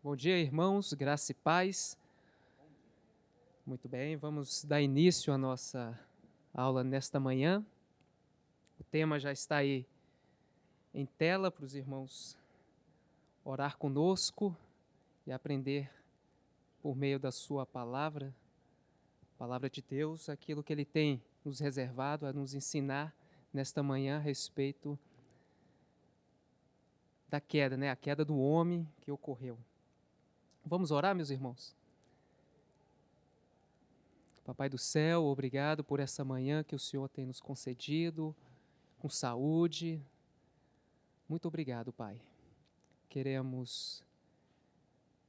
Bom dia, irmãos, graça e paz. Muito bem, vamos dar início à nossa aula nesta manhã. O tema já está aí em tela para os irmãos orar conosco e aprender por meio da sua palavra, palavra de Deus, aquilo que Ele tem nos reservado a nos ensinar nesta manhã a respeito da queda, a queda do homem que ocorreu. Vamos orar, meus irmãos? Papai do céu, obrigado por essa manhã que o Senhor tem nos concedido, com saúde. Muito obrigado, Pai. Queremos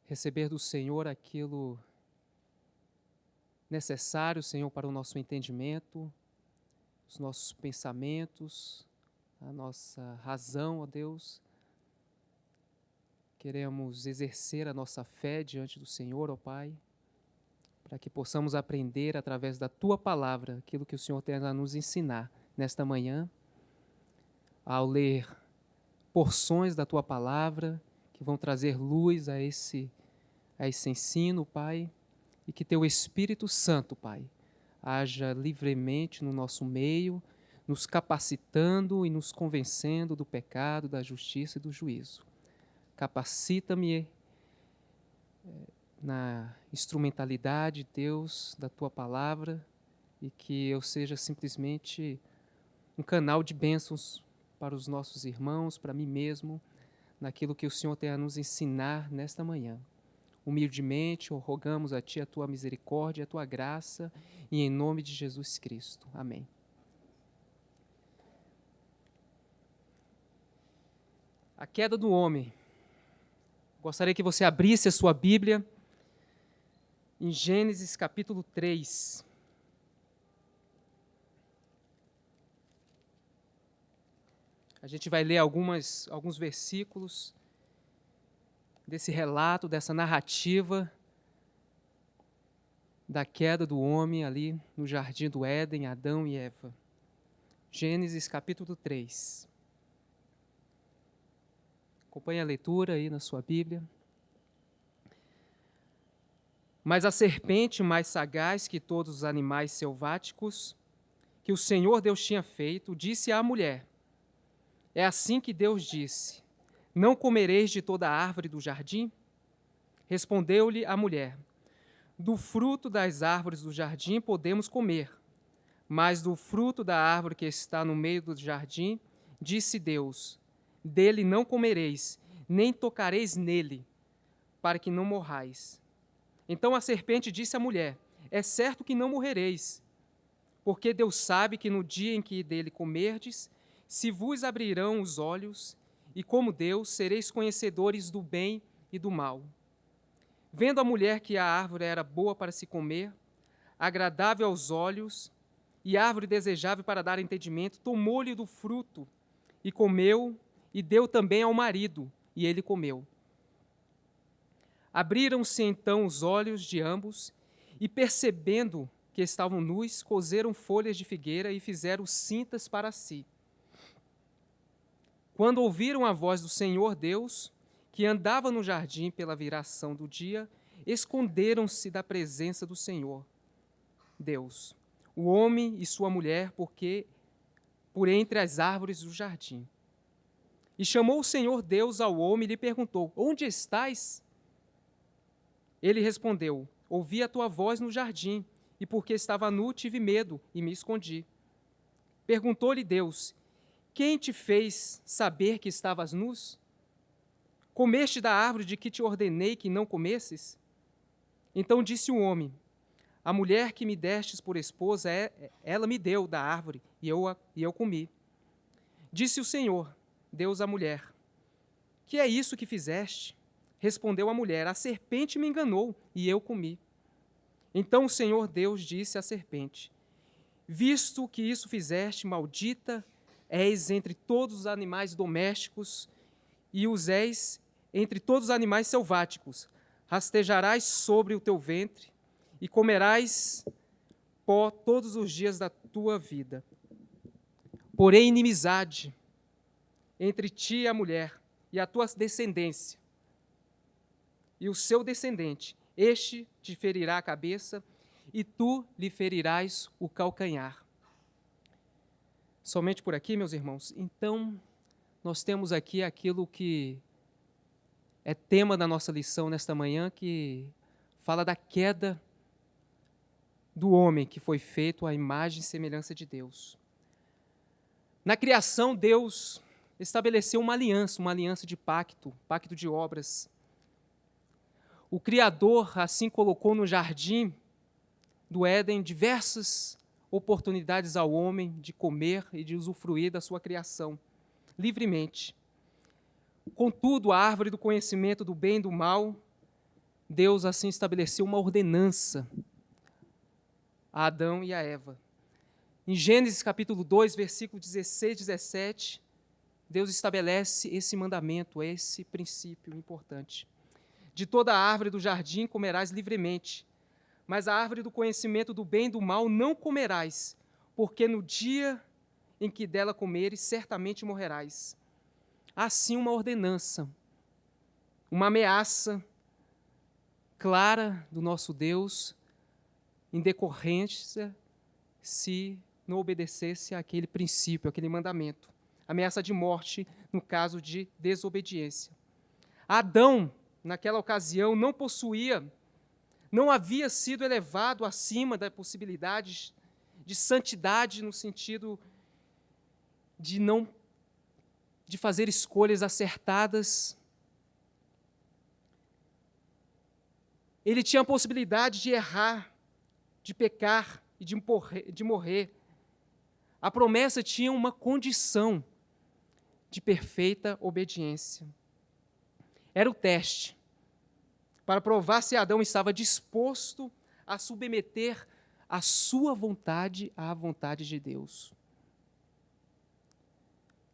receber do Senhor aquilo necessário, Senhor, para o nosso entendimento, os nossos pensamentos, a nossa razão, ó Deus. Queremos exercer a nossa fé diante do Senhor, ó Pai, para que possamos aprender através da Tua palavra aquilo que o Senhor tem a nos ensinar nesta manhã, ao ler porções da Tua palavra que vão trazer luz a esse ensino, Pai, e que Teu Espírito Santo, Pai, haja livremente no nosso meio, nos capacitando e nos convencendo do pecado, da justiça e do juízo. Capacita-me na instrumentalidade, Deus, da Tua palavra e que eu seja simplesmente um canal de bênçãos para os nossos irmãos, para mim mesmo, naquilo que o Senhor tem a nos ensinar nesta manhã. Humildemente rogamos a Ti a Tua misericórdia, a Tua graça, e em nome de Jesus Cristo. Amém. A queda do homem. Gostaria que você abrisse a sua Bíblia em Gênesis capítulo 3. A gente vai ler alguns versículos desse relato, dessa narrativa da queda do homem ali no jardim do Éden, Adão e Eva. Gênesis capítulo 3. Acompanhe a leitura aí na sua Bíblia. Mas a serpente, mais sagaz que todos os animais selváticos que o Senhor Deus tinha feito, disse à mulher: É assim que Deus disse: Não comereis de toda a árvore do jardim? Respondeu-lhe a mulher: Do fruto das árvores do jardim podemos comer, mas do fruto da árvore que está no meio do jardim, disse Deus: Dele não comereis, nem tocareis nele, para que não morrais. Então a serpente disse à mulher: É certo que não morrereis, porque Deus sabe que no dia em que dele comerdes, se vos abrirão os olhos, e como Deus sereis conhecedores do bem e do mal. Vendo a mulher que a árvore era boa para se comer, agradável aos olhos, e árvore desejável para dar entendimento, tomou-lhe do fruto, e comeu, e deu também ao marido, e ele comeu. Abriram-se então os olhos de ambos, e percebendo que estavam nus, coseram folhas de figueira e fizeram cintas para si. Quando ouviram a voz do Senhor Deus, que andava no jardim pela viração do dia, esconderam-se da presença do Senhor Deus, o homem e sua mulher, por entre as árvores do jardim. E chamou o Senhor Deus ao homem e lhe perguntou: Onde estás? Ele respondeu: Ouvi a tua voz no jardim, e porque estava nu, tive medo e me escondi. Perguntou-lhe Deus: Quem te fez saber que estavas nus? Comeste da árvore de que te ordenei que não comesses? Então disse o homem: A mulher que me destes por esposa, ela me deu da árvore, e eu comi. Disse o Senhor, Deus à mulher: Que é isso que fizeste? Respondeu a mulher: A serpente me enganou, e eu comi. Então o Senhor Deus disse à serpente: Visto que isso fizeste, maldita és entre todos os animais domésticos, e os és entre todos os animais selváticos. Rastejarás sobre o teu ventre, e comerás pó todos os dias da tua vida. Porém, inimizade entre ti e a mulher, e a tua descendência. e o seu descendente. Este te ferirá a cabeça, e tu lhe ferirás o calcanhar. Somente por aqui, meus irmãos. Então, nós temos aqui aquilo que é tema da nossa lição nesta manhã, que fala da queda do homem que foi feito à imagem e semelhança de Deus. Na criação, Deus estabeleceu uma aliança de pacto de obras. O Criador assim colocou no jardim do Éden diversas oportunidades ao homem de comer e de usufruir da sua criação, livremente. Contudo, a árvore do conhecimento do bem e do mal, Deus assim estabeleceu uma ordenança a Adão e a Eva. Em Gênesis capítulo 2, versículo 16 e 17, Deus estabelece esse mandamento, esse princípio importante. De toda a árvore do jardim comerás livremente, mas a árvore do conhecimento do bem e do mal não comerás, porque no dia em que dela comeres, certamente morrerás. Assim, uma ordenança, uma ameaça clara do nosso Deus, em decorrência, se não obedecesse àquele princípio, àquele mandamento. Ameaça de morte no caso de desobediência. Adão, naquela ocasião, não havia sido elevado acima da possibilidade de santidade no sentido de fazer escolhas acertadas. Ele tinha a possibilidade de errar, de pecar e de morrer. A promessa tinha uma condição de perfeita obediência. Era o teste para provar se Adão estava disposto a submeter a sua vontade à vontade de Deus.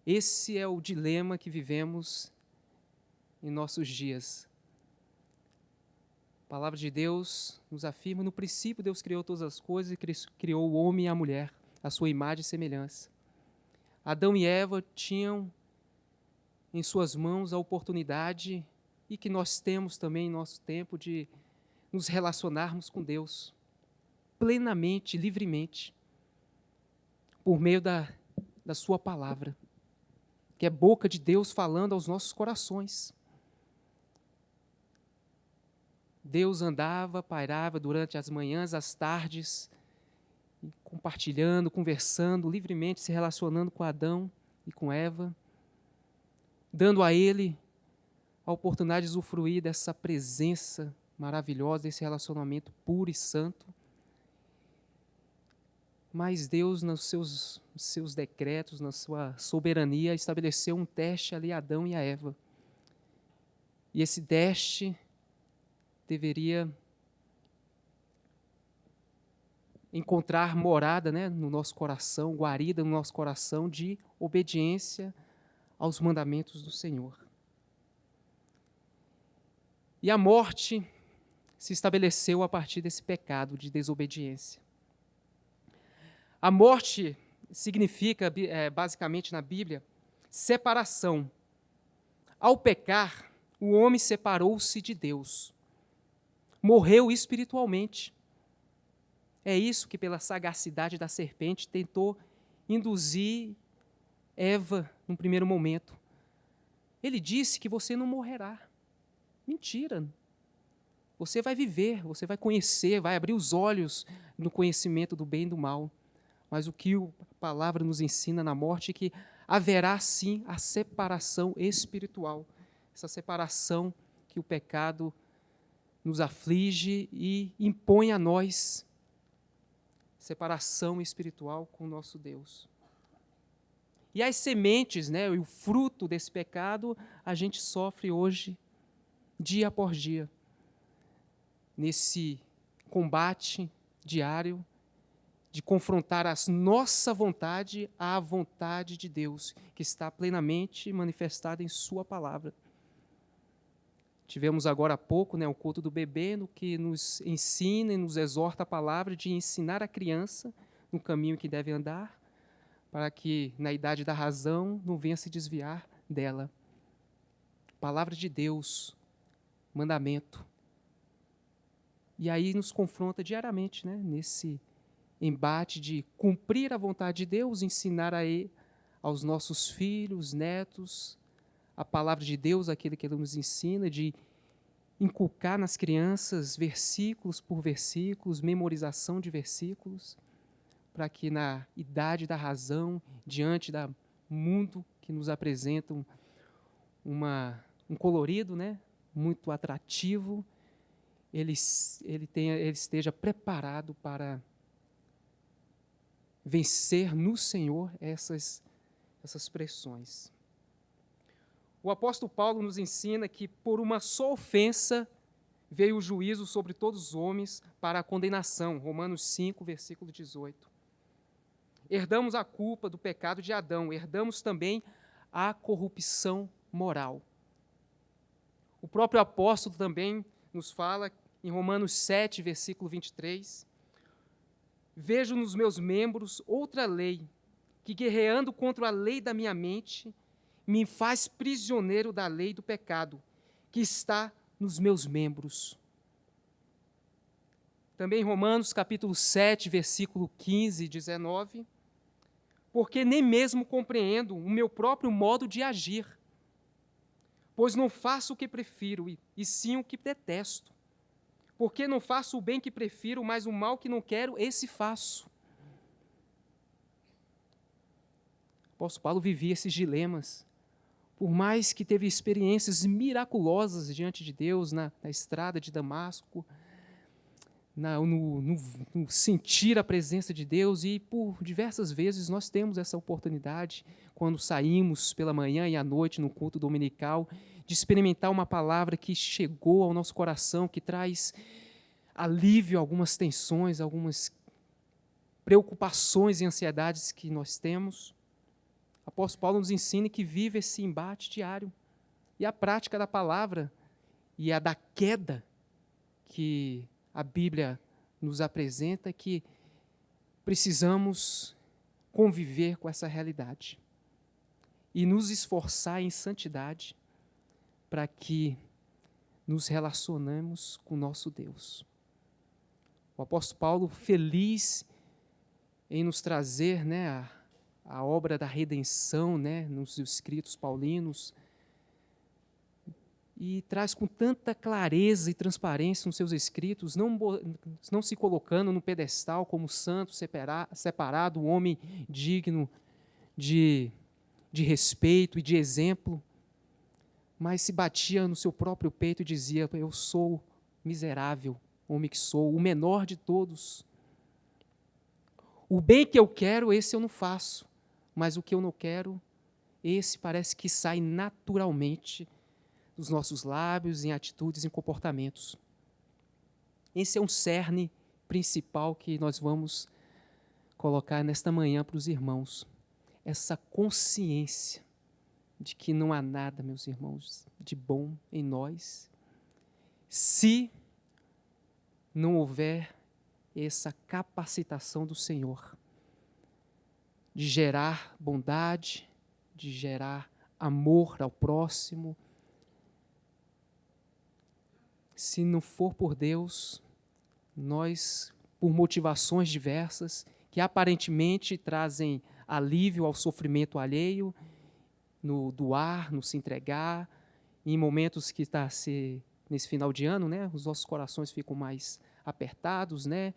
Esse é o dilema que vivemos em nossos dias. A palavra de Deus nos afirma, no princípio Deus criou todas as coisas e criou o homem e a mulher, a sua imagem e semelhança. Adão e Eva tinham em suas mãos a oportunidade, e que nós temos também em nosso tempo, de nos relacionarmos com Deus plenamente, livremente, por meio da sua palavra, que é boca de Deus falando aos nossos corações. Deus andava, pairava durante as manhãs, as tardes, compartilhando, conversando livremente, se relacionando com Adão e com Eva, dando a ele a oportunidade de usufruir dessa presença maravilhosa, desse relacionamento puro e santo. Mas Deus, nos seus decretos, na sua soberania, estabeleceu um teste ali a Adão e a Eva. E esse teste deveria encontrar morada, no nosso coração, guarida no nosso coração de obediência aos mandamentos do Senhor. E a morte se estabeleceu a partir desse pecado de desobediência. A morte significa, basicamente na Bíblia, separação. Ao pecar, o homem separou-se de Deus. Morreu espiritualmente. É isso que, pela sagacidade da serpente, tentou induzir Eva num primeiro momento. Ele disse que você não morrerá. Mentira. Você vai viver, você vai conhecer, vai abrir os olhos no conhecimento do bem e do mal. Mas o que a palavra nos ensina na morte é que haverá sim a separação espiritual. Essa separação que o pecado nos aflige e impõe a nós. Separação espiritual com o nosso Deus. E as sementes, e o fruto desse pecado, a gente sofre hoje, dia após dia, nesse combate diário de confrontar a nossa vontade à vontade de Deus, que está plenamente manifestada em sua palavra. Tivemos agora há pouco o culto do bebê, no que nos ensina e nos exorta a palavra de ensinar a criança no caminho que deve andar, para que, na idade da razão, não venha se desviar dela. Palavra de Deus, mandamento. E aí nos confronta diariamente, né, nesse embate de cumprir a vontade de Deus, ensinar aos nossos filhos, netos, a palavra de Deus, aquele que Ele nos ensina, de inculcar nas crianças versículos por versículos, memorização de versículos, para que na idade da razão, diante do mundo que nos apresenta um colorido, né, muito atrativo, ele esteja preparado para vencer no Senhor essas pressões. O apóstolo Paulo nos ensina que por uma só ofensa veio o juízo sobre todos os homens para a condenação. Romanos 5, versículo 18. Herdamos a culpa do pecado de Adão, herdamos também a corrupção moral. O próprio apóstolo também nos fala em Romanos 7, versículo 23, vejo nos meus membros outra lei, que guerreando contra a lei da minha mente, me faz prisioneiro da lei do pecado, que está nos meus membros. Também Romanos capítulo 7, versículo 15 e 19, porque nem mesmo compreendo o meu próprio modo de agir, pois não faço o que prefiro, e sim o que detesto. Porque não faço o bem que prefiro, mas o mal que não quero, esse faço. O apóstolo Paulo vivia esses dilemas. Por mais que teve experiências miraculosas diante de Deus na estrada de Damasco, no sentir a presença de Deus, e por diversas vezes nós temos essa oportunidade, quando saímos pela manhã e à noite no culto dominical, de experimentar uma palavra que chegou ao nosso coração, que traz alívio a algumas tensões, algumas preocupações e ansiedades que nós temos. O apóstolo Paulo nos ensina que vive esse embate diário. E a prática da palavra e a da queda que a Bíblia nos apresenta, que precisamos conviver com essa realidade e nos esforçar em santidade para que nos relacionemos com o nosso Deus. O apóstolo Paulo, feliz em nos trazer, né, a obra da redenção, né, nos escritos paulinos, e traz com tanta clareza e transparência nos seus escritos, não se colocando no pedestal como santo, separado, homem digno de respeito e de exemplo, mas se batia no seu próprio peito e dizia: eu sou miserável, homem que sou, o menor de todos. O bem que eu quero, esse eu não faço, mas o que eu não quero, esse parece que sai naturalmente dos nossos lábios, em atitudes, em comportamentos. Esse é um cerne principal que nós vamos colocar nesta manhã para os irmãos. Essa consciência de que não há nada, meus irmãos, de bom em nós, se não houver essa capacitação do Senhor de gerar bondade, de gerar amor ao próximo. Se não for por Deus, nós, por motivações diversas, que aparentemente trazem alívio ao sofrimento alheio, no doar, no se entregar, em momentos que está nesse final de ano, né, os nossos corações ficam mais apertados, né?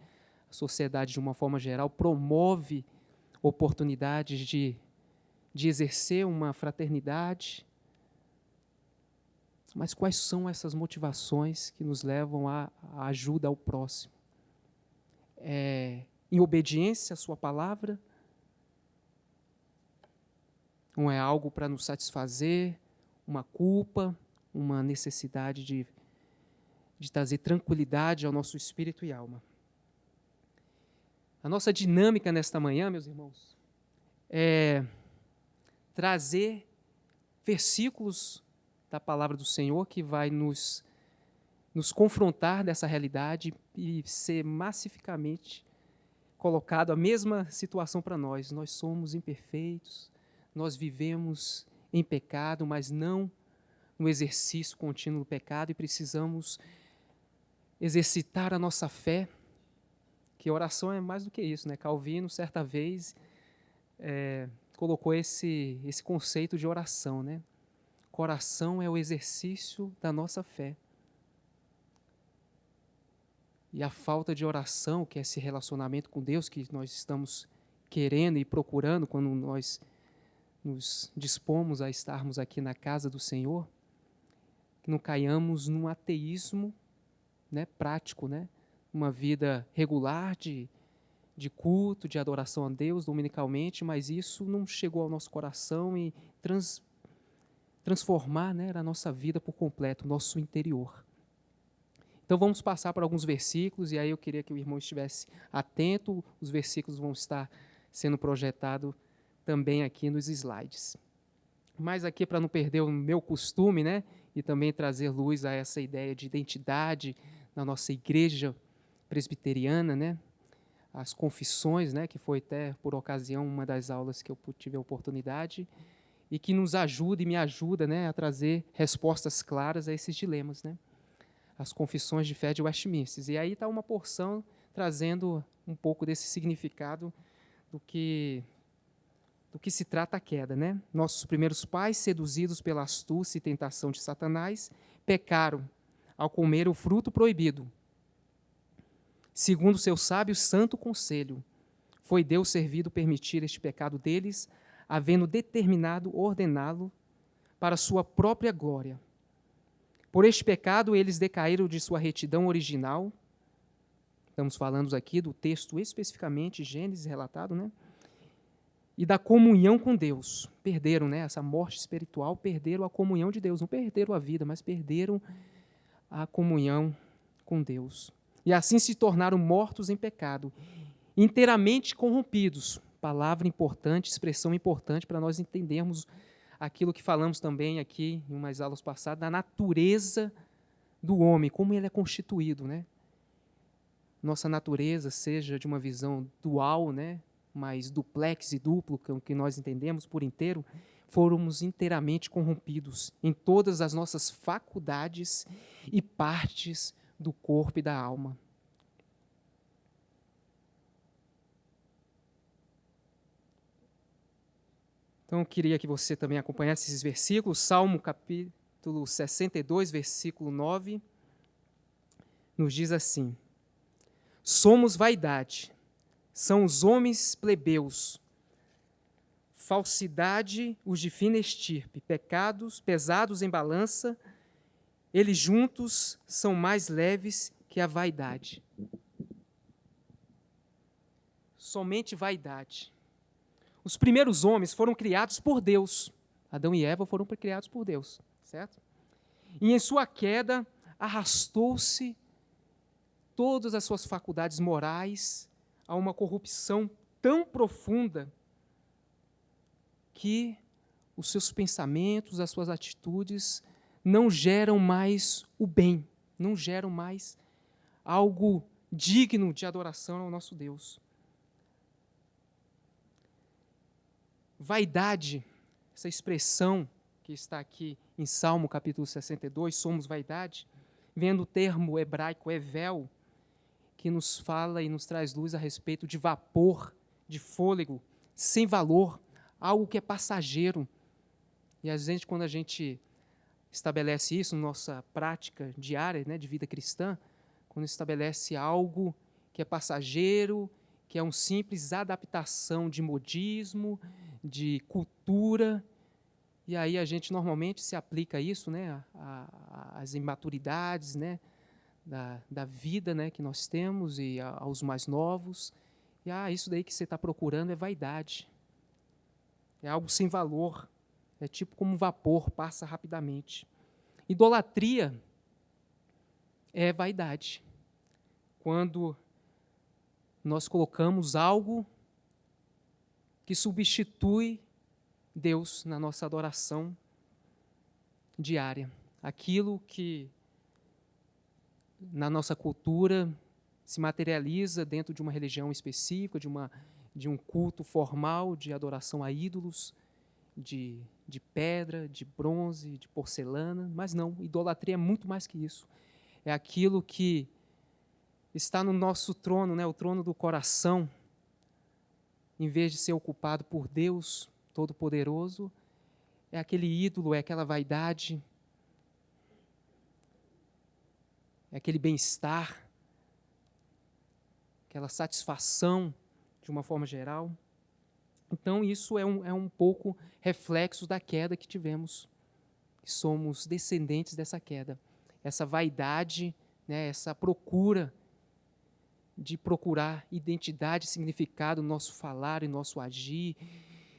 A sociedade, de uma forma geral, promove oportunidades de exercer uma fraternidade. Mas quais são essas motivações que nos levam à ajuda ao próximo? Em obediência à sua palavra? Não é algo para nos satisfazer, uma culpa, uma necessidade de trazer tranquilidade ao nosso espírito e alma. A nossa dinâmica nesta manhã, meus irmãos, é trazer versículos da palavra do Senhor que vai nos confrontar dessa realidade e ser massificamente colocado a mesma situação para nós. Nós somos imperfeitos, nós vivemos em pecado, mas não no exercício contínuo do pecado e precisamos exercitar a nossa fé, que a oração é mais do que isso, né? Calvino, certa vez, colocou esse conceito de oração, né? Coração é o exercício da nossa fé. E a falta de oração, que é esse relacionamento com Deus que nós estamos querendo e procurando quando nós nos dispomos a estarmos aqui na casa do Senhor, que não caiamos num ateísmo, né, prático, né? Uma vida regular de culto, de adoração a Deus dominicalmente, mas isso não chegou ao nosso coração e transformar, né, a nossa vida por completo, o nosso interior. Então vamos passar por alguns versículos, e aí eu queria que o irmão estivesse atento, os versículos vão estar sendo projetados também aqui nos slides. Mas aqui, para não perder o meu costume, né, e também trazer luz a essa ideia de identidade na nossa igreja presbiteriana, né, as confissões, né, que foi até por ocasião uma das aulas que eu tive a oportunidade, e que nos ajuda e me ajuda, né, a trazer respostas claras a esses dilemas, né? As confissões de fé de Westminster. E aí está uma porção trazendo um pouco desse significado do que se trata a queda, né? Nossos primeiros pais, seduzidos pela astúcia e tentação de Satanás, pecaram ao comer o fruto proibido. Segundo seu sábio santo conselho, foi Deus servido permitir este pecado deles, havendo determinado ordená-lo para sua própria glória. Por este pecado, eles decaíram de sua retidão original. Estamos falando aqui do texto especificamente, Gênesis relatado, né? E da comunhão com Deus. Perderam, né? Essa morte espiritual, perderam a comunhão de Deus. Não perderam a vida, mas perderam a comunhão com Deus. E assim se tornaram mortos em pecado, inteiramente corrompidos. Palavra importante, expressão importante para nós entendermos aquilo que falamos também aqui em umas aulas passadas, da natureza do homem, como ele é constituído, né? Nossa natureza, seja de uma visão dual, né, mas duplex e duplo, que é o que nós entendemos por inteiro, fomos inteiramente corrompidos em todas as nossas faculdades e partes do corpo e da alma. Então, eu queria que você também acompanhasse esses versículos. Salmo capítulo 62, versículo 9, nos diz assim: somos vaidade, são os homens plebeus, falsidade os de fina estirpe, pecados pesados em balança, eles juntos são mais leves que a vaidade. Somente vaidade. Os primeiros homens foram criados por Deus. Adão e Eva foram criados por Deus, certo? E em sua queda, arrastou-se todas as suas faculdades morais a uma corrupção tão profunda que os seus pensamentos, as suas atitudes não geram mais o bem, não geram mais algo digno de adoração ao nosso Deus. Vaidade, essa expressão que está aqui em Salmo capítulo 62, somos vaidade, vem do termo hebraico evel, que nos fala e nos traz luz a respeito de vapor, de fôlego, sem valor, algo que é passageiro. E às vezes, quando a gente estabelece isso na nossa prática diária, né, de vida cristã, quando estabelece algo que é passageiro, que é uma simples adaptação de modismo, de cultura, e aí a gente normalmente se aplica isso, né, às imaturidades, né, da vida, né, que nós temos e aos mais novos. E isso daí que você está procurando é vaidade. É algo sem valor. É tipo como um vapor, passa rapidamente. Idolatria é vaidade. Quando nós colocamos algo que substitui Deus na nossa adoração diária. Aquilo que na nossa cultura se materializa dentro de uma religião específica, de um culto formal de adoração a ídolos, de de pedra, de bronze, de porcelana, mas não, idolatria é muito mais que isso. É aquilo que está no nosso trono, né, o trono do coração, em vez de ser ocupado por Deus Todo-Poderoso, é aquele ídolo, é aquela vaidade, é aquele bem-estar, aquela satisfação, de uma forma geral. Então, isso é um pouco reflexo da queda que tivemos, que somos descendentes dessa queda. Essa vaidade, né, essa procura de procurar identidade, significado no nosso falar e nosso agir,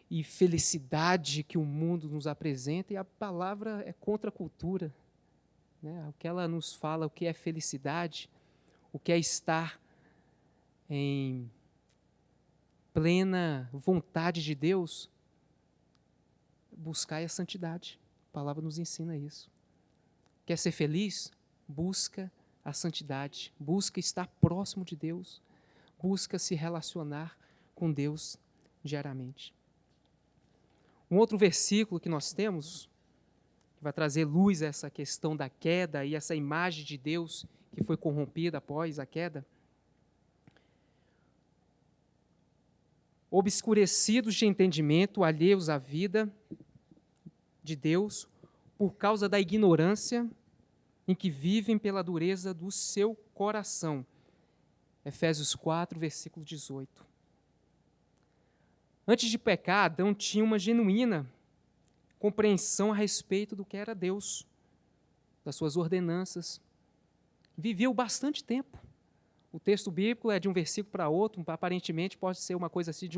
e felicidade que o mundo nos apresenta, e a palavra é contra a cultura. Né? O que ela nos fala, o que é felicidade, o que é estar em plena vontade de Deus, buscar a santidade. A palavra nos ensina isso. Quer ser feliz? Busca a santidade, busca estar próximo de Deus, busca se relacionar com Deus diariamente. Um outro versículo que nós temos, que vai trazer luz a essa questão da queda e essa imagem de Deus que foi corrompida após a queda. Obscurecidos de entendimento, alheios à vida de Deus, por causa da ignorância em que vivem pela dureza do seu coração. Efésios 4, versículo 18. Antes de pecar, Adão tinha uma genuína compreensão a respeito do que era Deus, das suas ordenanças. Viveu bastante tempo. O texto bíblico é de um versículo para outro, aparentemente pode ser uma coisa assim de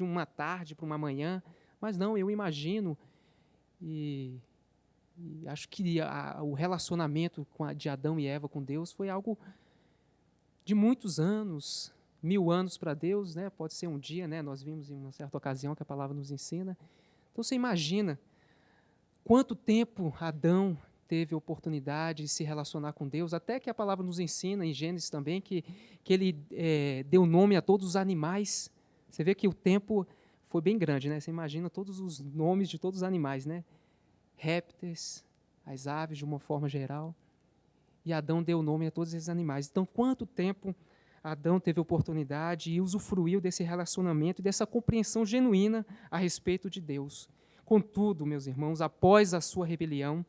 uma tarde para uma manhã, mas não, eu imagino e acho que o relacionamento de Adão e Eva com Deus foi algo de muitos anos, 1000 anos para Deus, né? Pode ser um dia, né? Nós vimos em uma certa ocasião que a palavra nos ensina. Então você imagina quanto tempo Adão teve a oportunidade de se relacionar com Deus, até que a palavra nos ensina, em Gênesis também, que ele deu nome a todos os animais. Você vê que o tempo foi bem grande, né? Você imagina todos os nomes de todos os animais, né? Répteis, as aves de uma forma geral, e Adão deu nome a todos esses animais. Então, quanto tempo Adão teve oportunidade e usufruiu desse relacionamento e dessa compreensão genuína a respeito de Deus. Contudo, meus irmãos, após a sua rebelião,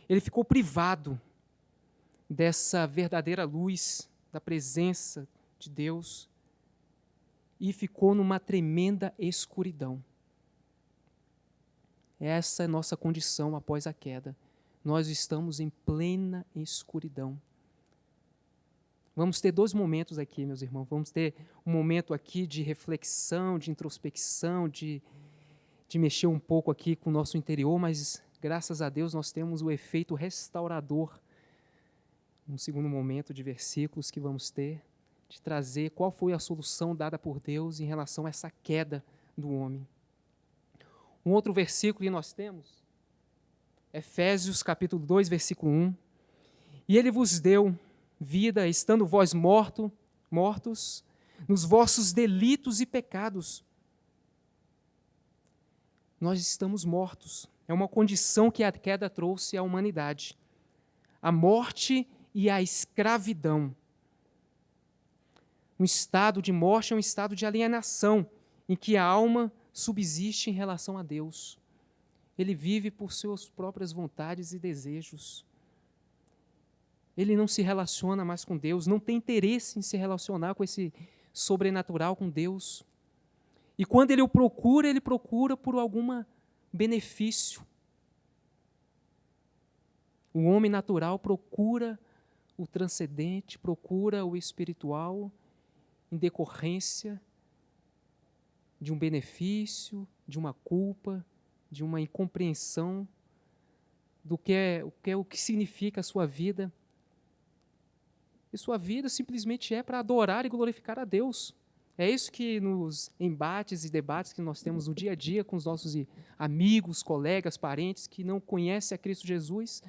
ele ficou privado dessa verdadeira luz, da presença de Deus, e ficou numa tremenda escuridão. Essa é a nossa condição após a queda. Nós estamos em plena escuridão. Vamos ter 2 momentos aqui, meus irmãos. Vamos ter um momento aqui de reflexão, de introspecção, de mexer um pouco aqui com o nosso interior, mas, graças a Deus, nós temos o efeito restaurador. Um segundo momento de versículos que vamos ter, de trazer qual foi a solução dada por Deus em relação a essa queda do homem. Um outro versículo que nós temos, Efésios capítulo 2, versículo 1. E ele vos deu vida, estando vós mortos nos vossos delitos e pecados. Nós estamos mortos. É uma condição que a queda trouxe à humanidade. A morte e a escravidão. Um estado de morte é um estado de alienação, em que a alma subsiste em relação a Deus. Ele vive por suas próprias vontades e desejos. Ele não se relaciona mais com Deus, não tem interesse em se relacionar com esse sobrenatural, com Deus. E quando ele procura por algum benefício. O homem natural procura o transcendente, procura o espiritual em decorrência de um benefício, de uma culpa, de uma incompreensão do que significa a sua vida. E sua vida simplesmente é para adorar e glorificar a Deus. É isso que nos embates e debates que nós temos no dia a dia com os nossos amigos, colegas, parentes que não conhecem a Cristo Jesus,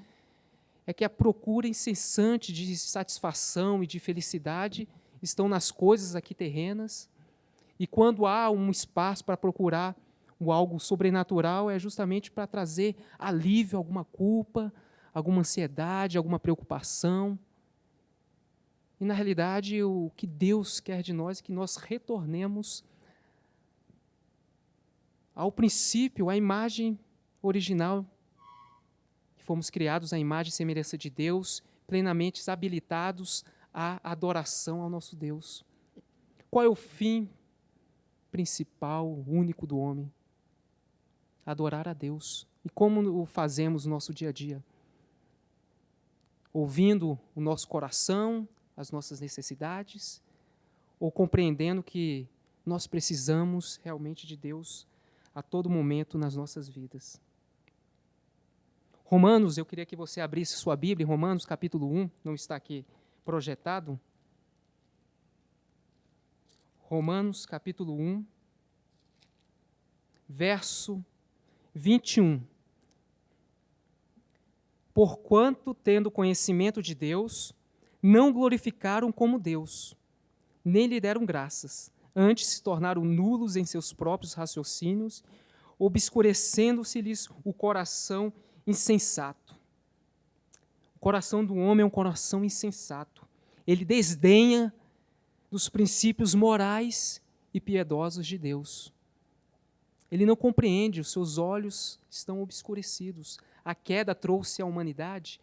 é que a procura incessante de satisfação e de felicidade estão nas coisas aqui terrenas, e quando há um espaço para procurar o algo sobrenatural é justamente para trazer alívio a alguma culpa, alguma ansiedade, alguma preocupação. E, na realidade, o que Deus quer de nós é que nós retornemos ao princípio, à imagem original, que fomos criados à imagem e semelhança de Deus, plenamente habilitados à adoração ao nosso Deus. Qual é o fim principal, único do homem? Adorar a Deus. E como o fazemos no nosso dia a dia? Ouvindo o nosso coração, as nossas necessidades, ou compreendendo que nós precisamos realmente de Deus a todo momento nas nossas vidas? Romanos, eu queria que você abrisse sua Bíblia, Romanos capítulo 1, não está aqui projetado. Romanos capítulo 1, verso 21. Porquanto, tendo conhecimento de Deus, não glorificaram como Deus, nem lhe deram graças, antes se tornaram nulos em seus próprios raciocínios, obscurecendo-se-lhes o coração insensato. O coração do homem é um coração insensato. Ele desdenha dos princípios morais e piedosos de Deus. Ele não compreende, os seus olhos estão obscurecidos. A queda trouxe à humanidade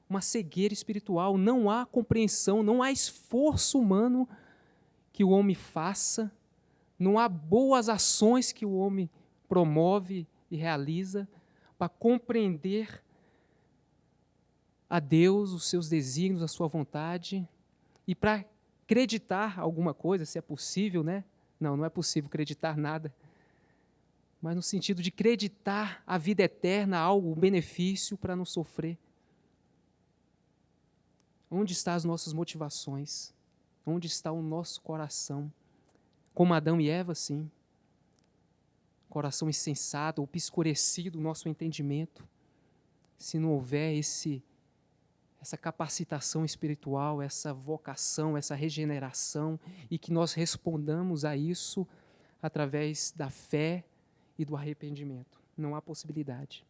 uma cegueira espiritual. Não há compreensão, não há esforço humano que o homem faça, não há boas ações que o homem promove e realiza para compreender a Deus, os seus desígnios, a sua vontade, e para acreditar alguma coisa, se é possível, né? Não é possível acreditar nada, mas no sentido de acreditar a vida eterna, algo, um benefício para não sofrer. Onde estão as nossas motivações? Onde está o nosso coração? Como Adão e Eva, sim. Coração insensato, obscurecido o nosso entendimento. Se não houver essa capacitação espiritual, essa vocação, essa regeneração, e que nós respondamos a isso através da fé e do arrependimento. Não há possibilidade.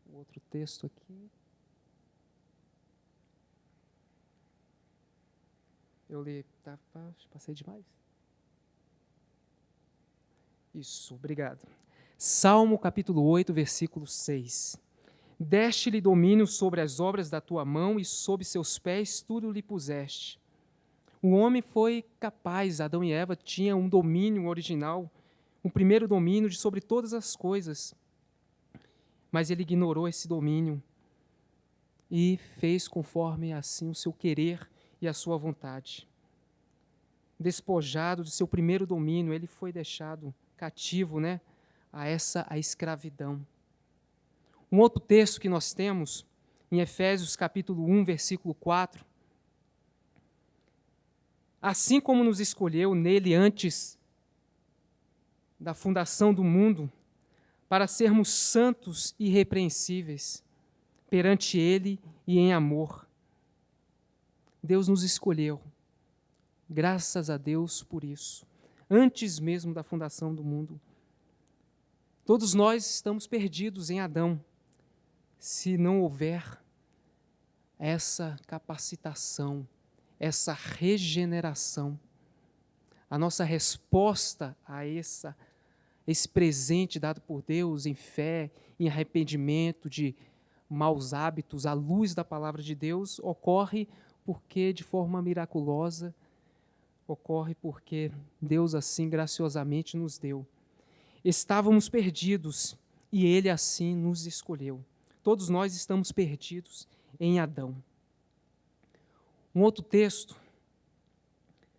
O outro texto aqui. Eu li, passei demais? Isso, obrigado. Salmo capítulo 8, versículo 6. Deste-lhe domínio sobre as obras da tua mão e sob seus pés tudo lhe puseste. O homem foi capaz, Adão e Eva tinham um domínio original, um primeiro domínio sobre todas as coisas. Mas ele ignorou esse domínio e fez conforme assim o seu querer e a sua vontade. Despojado de seu primeiro domínio, ele foi deixado cativo, né, a escravidão. Um outro texto que nós temos, em Efésios capítulo 1, versículo 4. Assim como nos escolheu nele antes da fundação do mundo, para sermos santos e irrepreensíveis perante ele e em amor. Deus nos escolheu. Graças a Deus por isso. Antes mesmo da fundação do mundo. Todos nós estamos perdidos em Adão, se não houver essa capacitação, essa regeneração. A nossa resposta a esse presente dado por Deus em fé, em arrependimento de maus hábitos, à luz da palavra de Deus, ocorre porque, de forma miraculosa, ocorre porque Deus assim graciosamente nos deu. Estávamos perdidos e Ele assim nos escolheu. Todos nós estamos perdidos em Adão. Um outro texto,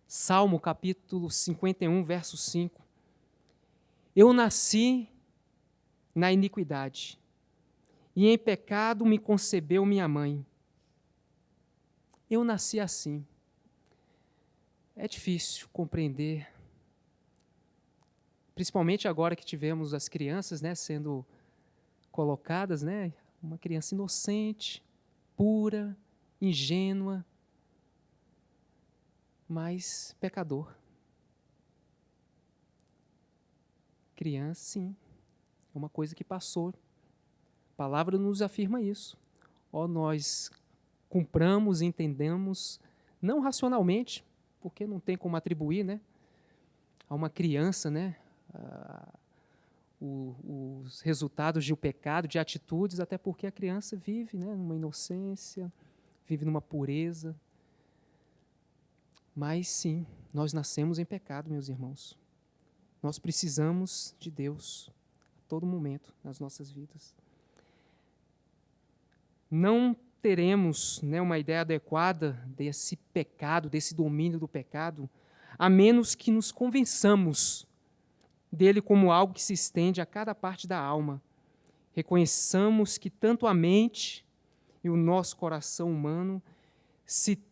Salmo capítulo 51, verso 5. Eu nasci na iniquidade, e em pecado me concebeu minha mãe. Eu nasci assim. É difícil compreender, principalmente agora que tivemos as crianças, né, sendo colocadas, né, uma criança inocente, pura, ingênua, mas pecador. Criança, sim, é uma coisa que passou. A palavra nos afirma isso. Nós cumpramos e entendamos, não racionalmente, porque não tem como atribuir, né, a uma criança, né, os resultados de um pecado, de atitudes, até porque a criança vive, né, numa inocência, vive numa pureza. Mas sim, nós nascemos em pecado, meus irmãos. Nós precisamos de Deus a todo momento nas nossas vidas. Não teremos, né, uma ideia adequada desse pecado, desse domínio do pecado, a menos que nos convençamos dele como algo que se estende a cada parte da alma. Reconheçamos que tanto a mente e o nosso coração humano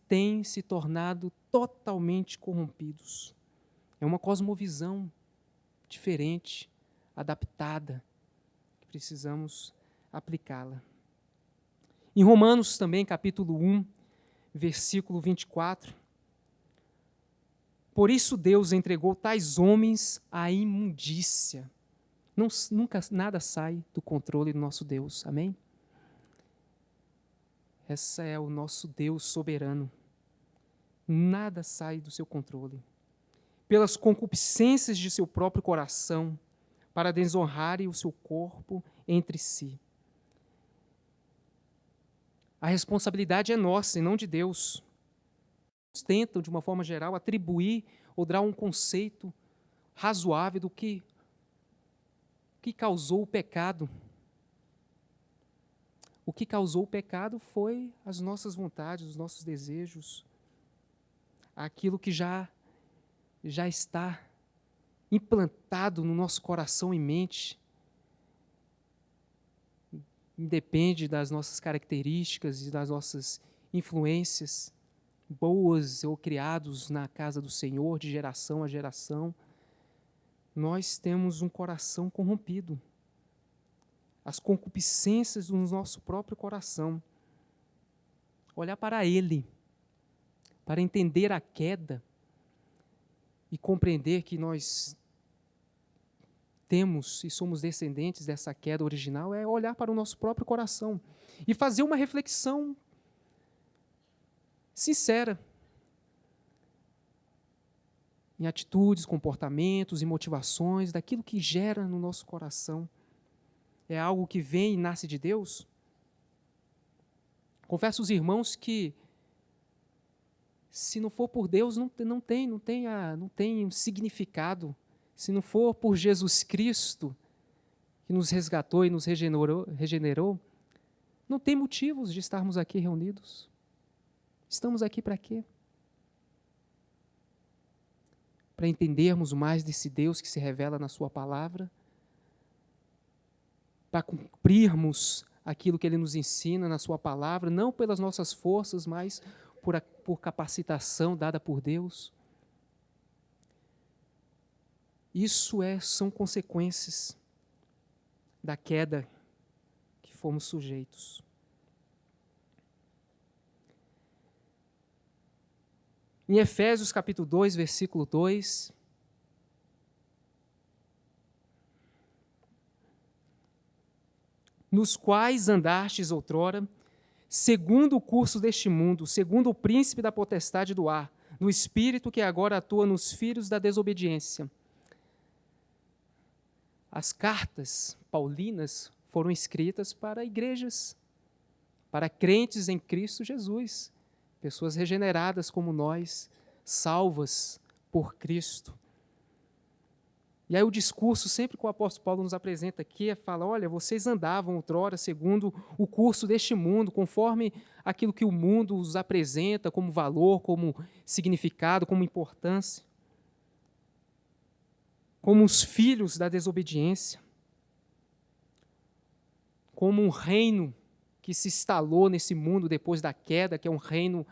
têm se tornado totalmente corrompidos. É uma cosmovisão diferente, adaptada, que precisamos aplicá-la. Em Romanos também, capítulo 1, versículo 24, por isso Deus entregou tais homens à imundícia. Nunca nada sai do controle do nosso Deus, amém? Esse é o nosso Deus soberano. Nada sai do seu controle. Pelas concupiscências de seu próprio coração, para desonrarem o seu corpo entre si. A responsabilidade é nossa e não de Deus. Tentam, de uma forma geral, atribuir ou dar um conceito razoável do que causou o pecado. O que causou o pecado foi as nossas vontades, os nossos desejos, aquilo que já está implantado no nosso coração e mente. Independe das nossas características e das nossas influências, boas ou criados na casa do Senhor, de geração a geração, nós temos um coração corrompido. As concupiscências do nosso próprio coração. Olhar para Ele, para entender a queda e compreender que nós temos e somos descendentes dessa queda original, é olhar para o nosso próprio coração e fazer uma reflexão sincera em atitudes, comportamentos e motivações daquilo que gera no nosso coração. É algo que vem e nasce de Deus? Confesso aos irmãos que, se não for por Deus, não tem significado. Se não for por Jesus Cristo, que nos resgatou e nos regenerou, não tem motivos de estarmos aqui reunidos. Estamos aqui para quê? Para entendermos mais desse Deus que se revela na sua palavra, para cumprirmos aquilo que Ele nos ensina na sua palavra, não pelas nossas forças, mas por capacitação dada por Deus. Isso são consequências da queda que fomos sujeitos. Em Efésios capítulo 2, versículo 2, nos quais andastes outrora, segundo o curso deste mundo, segundo o príncipe da potestade do ar, do espírito que agora atua nos filhos da desobediência. As cartas paulinas foram escritas para igrejas, para crentes em Cristo Jesus, pessoas regeneradas como nós, salvas por Cristo. E aí o discurso, sempre que o apóstolo Paulo nos apresenta aqui, fala, olha, vocês andavam outrora segundo o curso deste mundo, conforme aquilo que o mundo os apresenta como valor, como significado, como importância. Como os filhos da desobediência. Como um reino que se instalou nesse mundo depois da queda, que é um reino,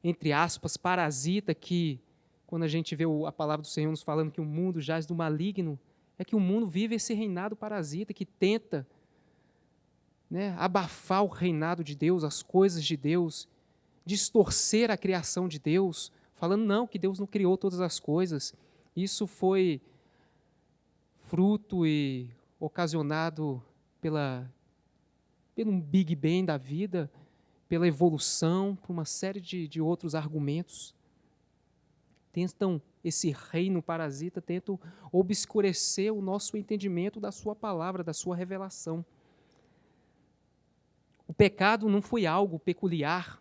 entre aspas, parasita, que quando a gente vê a palavra do Senhor nos falando que o mundo jaz do maligno, é que o mundo vive esse reinado parasita que tenta, né, abafar o reinado de Deus, as coisas de Deus, distorcer a criação de Deus, falando não, que Deus não criou todas as coisas. Isso foi fruto e ocasionado pelo Big Bang da vida, pela evolução, por uma série de outros argumentos. Esse reino parasita tenta obscurecer o nosso entendimento da sua palavra, da sua revelação. O pecado não foi algo peculiar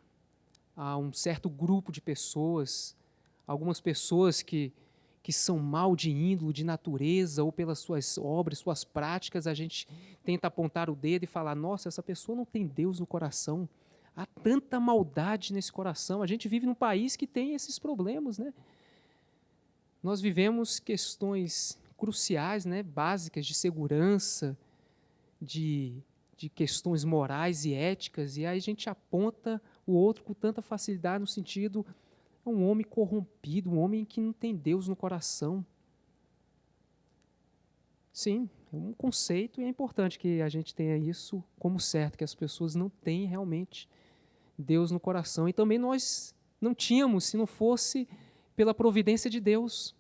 a um certo grupo de pessoas, algumas pessoas que são mal de índole, de natureza, ou pelas suas obras, suas práticas, a gente tenta apontar o dedo e falar, nossa, essa pessoa não tem Deus no coração. Há tanta maldade nesse coração. A gente vive num país que tem esses problemas, né? Nós vivemos questões cruciais, né, básicas de segurança, de questões morais e éticas, e aí a gente aponta o outro com tanta facilidade no sentido, é um homem corrompido, um homem que não tem Deus no coração. Sim, é um conceito e é importante que a gente tenha isso como certo, que as pessoas não têm realmente Deus no coração. E também nós não tínhamos, se não fosse pela providência de Deus,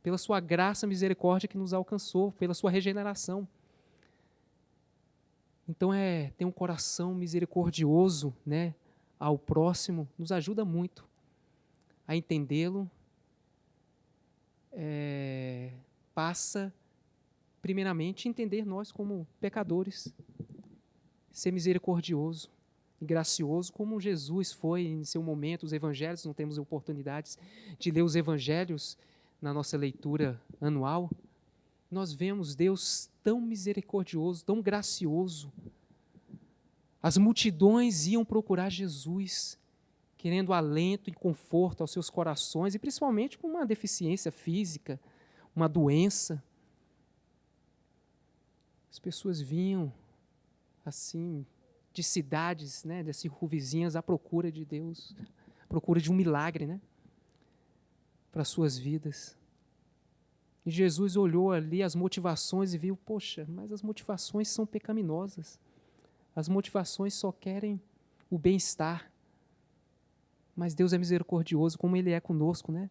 pela sua graça e misericórdia que nos alcançou, pela sua regeneração. Então, ter um coração misericordioso, né, ao próximo, nos ajuda muito a entendê-lo. Passa, primeiramente, a entender nós como pecadores, ser misericordioso e gracioso, como Jesus foi em seu momento. Os evangelhos, não temos oportunidades de ler os evangelhos na nossa leitura anual. Nós vemos Deus tão misericordioso, tão gracioso. As multidões iam procurar Jesus, querendo alento e conforto aos seus corações, e principalmente com uma deficiência física, uma doença. As pessoas vinham, assim, de cidades, né, de circunvizinhas, à procura de Deus, à procura de um milagre, né, para suas vidas. E Jesus olhou ali as motivações e viu, poxa, mas as motivações são pecaminosas. As motivações só querem o bem-estar. Mas Deus é misericordioso, como Ele é conosco, né?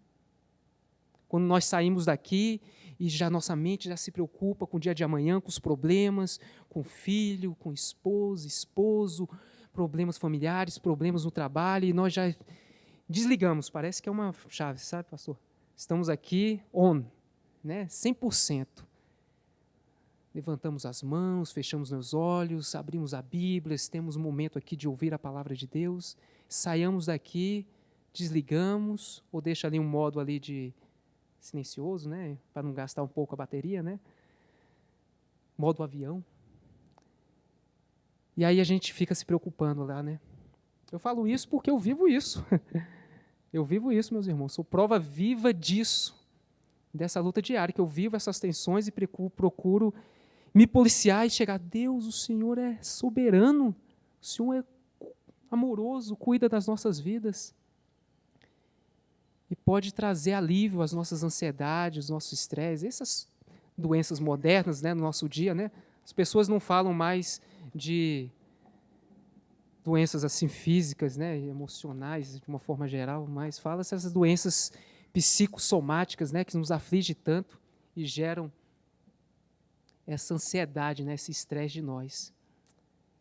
Quando nós saímos daqui e já nossa mente já se preocupa com o dia de amanhã, com os problemas, com o filho, com esposa, esposo, problemas familiares, problemas no trabalho, e nós já desligamos. Parece que é uma chave, sabe, pastor? Estamos aqui on, né? 100%. Levantamos as mãos, fechamos os olhos, abrimos a Bíblia, temos um momento aqui de ouvir a palavra de Deus, saiamos daqui, desligamos, ou deixa ali um modo ali de silencioso, né, para não gastar um pouco a bateria, né, modo avião. E aí a gente fica se preocupando lá, né. Eu falo isso porque eu vivo isso. Eu vivo isso, meus irmãos, sou prova viva disso, dessa luta diária, que eu vivo essas tensões e procuro me policiar e chegar, Deus, o Senhor é soberano, o Senhor é amoroso, cuida das nossas vidas. E pode trazer alívio às nossas ansiedades, nosso estresse, essas doenças modernas, né, no nosso dia, né? As pessoas não falam mais de doenças assim físicas, né, emocionais, de uma forma geral, mas fala-se essas doenças psicossomáticas, né, que nos afligem tanto e geram essa ansiedade, né, esse estresse de nós.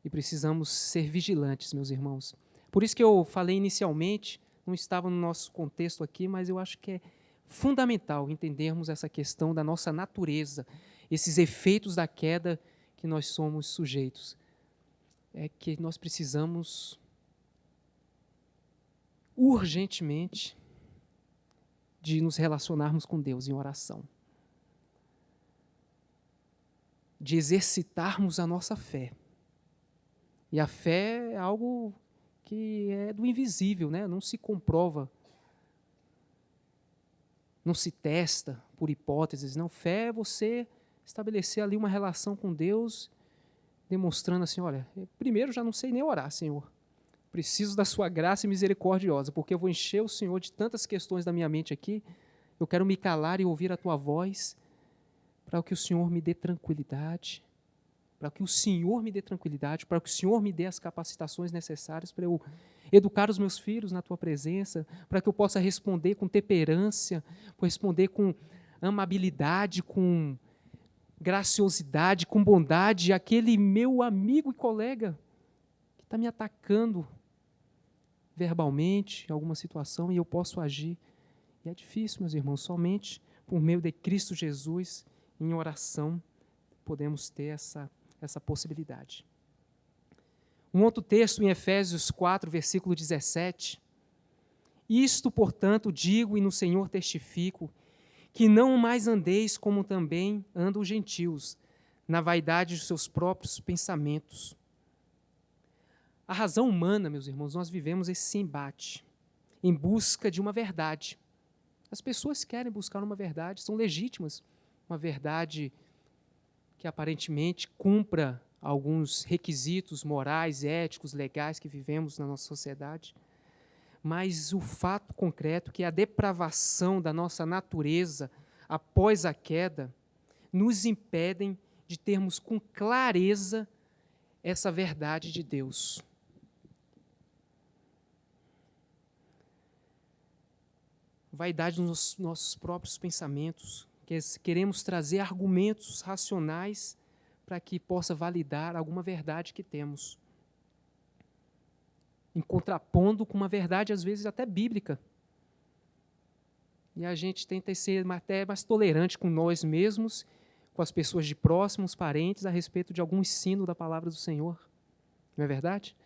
E precisamos ser vigilantes, meus irmãos. Por isso que eu falei inicialmente, não estava no nosso contexto aqui, mas eu acho que é fundamental entendermos essa questão da nossa natureza, esses efeitos da queda que nós somos sujeitos. É que nós precisamos urgentemente de nos relacionarmos com Deus em oração, de exercitarmos a nossa fé. E a fé é algo que é do invisível, né? Não se comprova, não se testa por hipóteses. Não, fé é você estabelecer ali uma relação com Deus, demonstrando assim, olha, primeiro já não sei nem orar, Senhor. Preciso da sua graça e misericordiosa, porque eu vou encher o Senhor de tantas questões da minha mente aqui. Eu quero me calar e ouvir a tua voz, para que o Senhor me dê tranquilidade, para que o Senhor me dê tranquilidade, para que o Senhor me dê as capacitações necessárias para eu educar os meus filhos na tua presença, para que eu possa responder com temperança, responder com amabilidade, com graciosidade, com bondade, aquele meu amigo e colega que está me atacando verbalmente em alguma situação e eu posso agir. E é difícil, meus irmãos, somente por meio de Cristo Jesus, em oração, podemos ter essa possibilidade. Um outro texto em Efésios 4, versículo 17. Isto, portanto, digo e no Senhor testifico, que não mais andeis como também andam os gentios, na vaidade de seus próprios pensamentos. A razão humana, meus irmãos, nós vivemos esse embate em busca de uma verdade. As pessoas querem buscar uma verdade, são legítimas, uma verdade que aparentemente cumpra alguns requisitos morais, éticos, legais que vivemos na nossa sociedade. Mas o fato concreto que a depravação da nossa natureza após a queda nos impedem de termos com clareza essa verdade de Deus. Vaidade nos nossos próprios pensamentos, que queremos trazer argumentos racionais para que possa validar alguma verdade que temos. Em contrapondo com uma verdade, às vezes, até bíblica. E a gente tenta ser até mais tolerante com nós mesmos, com as pessoas de próximos, parentes, a respeito de algum ensino da palavra do Senhor. Não é verdade?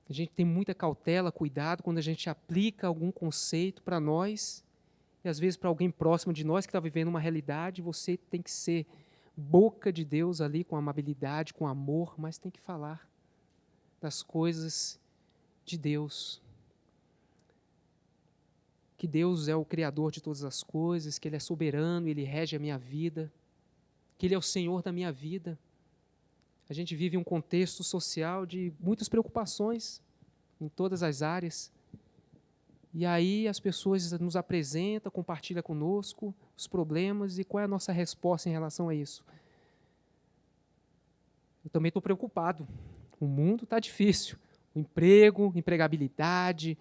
A gente tem muita cautela, cuidado, quando a gente aplica algum conceito para nós, e às vezes para alguém próximo de nós que está vivendo uma realidade, você tem que ser boca de Deus ali, com amabilidade, com amor, mas tem que falar das coisas de Deus. Que Deus é o Criador de todas as coisas, que Ele é soberano, Ele rege a minha vida, que Ele é o Senhor da minha vida. A gente vive um contexto social de muitas preocupações em todas as áreas. E aí as pessoas nos apresentam, compartilham conosco os problemas e qual é a nossa resposta em relação a isso? Eu também estou preocupado. O mundo está difícil. O emprego, empregabilidade,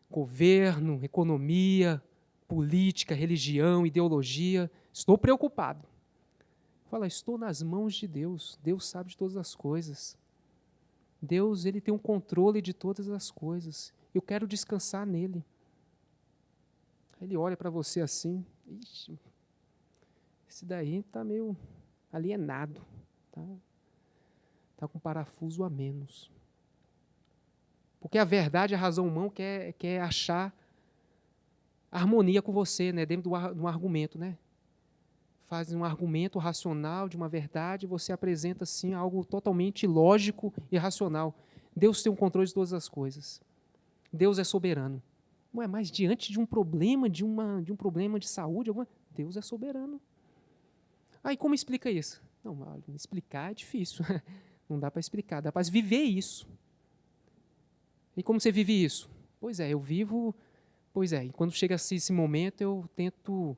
governo, economia, política, religião, ideologia. Estou preocupado. Fala, estou nas mãos de Deus. Deus sabe de todas as coisas. Deus, Ele tem um controle de todas as coisas. Eu quero descansar nele. Ele olha para você assim, ixi, esse daí está meio alienado, tá com parafuso a menos. Porque a verdade, a razão humana quer achar harmonia com você, né, dentro do argumento, né? Faz um argumento racional de uma verdade, você apresenta assim algo totalmente lógico e racional. Deus tem o controle de todas as coisas. Deus é soberano. Não é mais diante de um problema, de um problema de saúde, Deus é soberano. Aí como explica isso? Não, explicar é difícil. Não dá para explicar, dá para viver isso. E como você vive isso? Pois é, eu vivo... Pois é, e quando chega esse momento, eu tento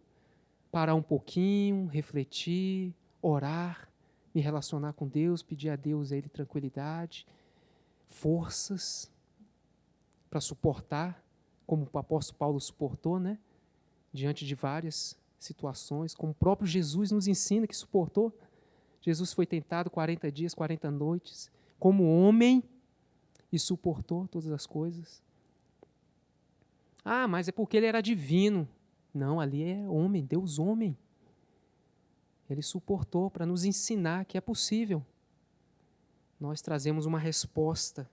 parar um pouquinho, refletir, orar, me relacionar com Deus, pedir a Deus, a Ele, tranquilidade, forças para suportar, como o apóstolo Paulo suportou, né? Diante de várias situações, como o próprio Jesus nos ensina que suportou. Jesus foi tentado 40 dias, 40 noites, como homem, e suportou todas as coisas. Ah, mas é porque ele era divino. Não, ali é homem, Deus homem. Ele suportou para nos ensinar que é possível. Nós trazemos uma resposta